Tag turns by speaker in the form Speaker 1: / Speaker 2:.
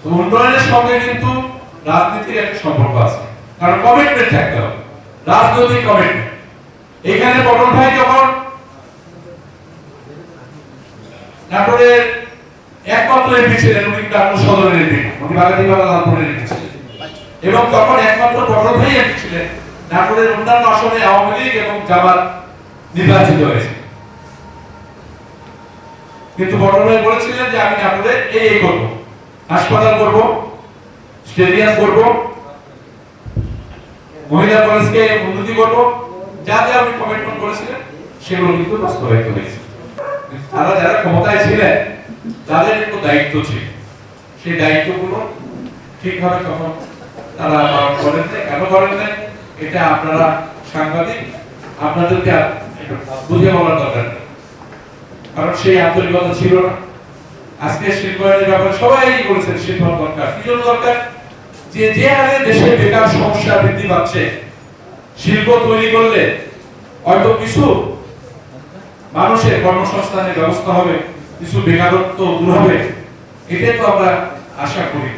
Speaker 1: তো উন্নয়নের সঙ্গে কিন্তু রাজনীতির একটা সম্পর্ক আছে, কারণ কমিটমেন্ট থাকতে হবে, রাজনৈতিক কমিটমেন্ট। এখানে পটল ভাই যখন নাটোরের একমাত্র এমপি ছিলেন, উনি নাটোর সদরের এমপি, উনি বাগাতিপাড়া লালপুরের এমপি ছিলেন, এবং তখন একমাত্র পটল ভাই এমপি ছিলেন। নাটোরের অন্যান্য আসনে আওয়ামী লীগ এবং জামাত নির্বাচিত হয়েছে, কিন্তু পটল ভাই বলেছিলেন যে আমি নাটোরে এই করব, হাসপাতাল করব, স্টেডিয়াম করব, মহিলা কলেজকে উন্নতি করব, যা যা আপনি কমিটমেন্ট করেছিলেন সেগুলো কিন্তু বাস্তবায়িত হয়েছে। তারা যারা ক্ষমতায় ছিলেন তাদের একটু দায়িত্ব ছিল, সেই দায়িত্বগুলো ঠিকভাবে তখন তারা পালন করেন না। কেন করেন না এটা আপনারা সাংবাদিক, আপনাদেরকে একটু বুঝে বলার দরকার নেই, কারণ সেই আন্তরিকতা ছিল না। আজকে শিল্পায়নের ব্যাপারে সবাই বলেছেন শিল্প দরকার। কি জন্য দরকার? যে হারে দেশে বেকার সমস্যা বৃদ্ধি পাচ্ছে, শিল্প তৈরি করলে হয়তো কিছু মানুষের কর্মসংস্থানের ব্যবস্থা হবে, কিছু বেকারত্ব দূর হবে, এটাই তো আমরা আশা করি।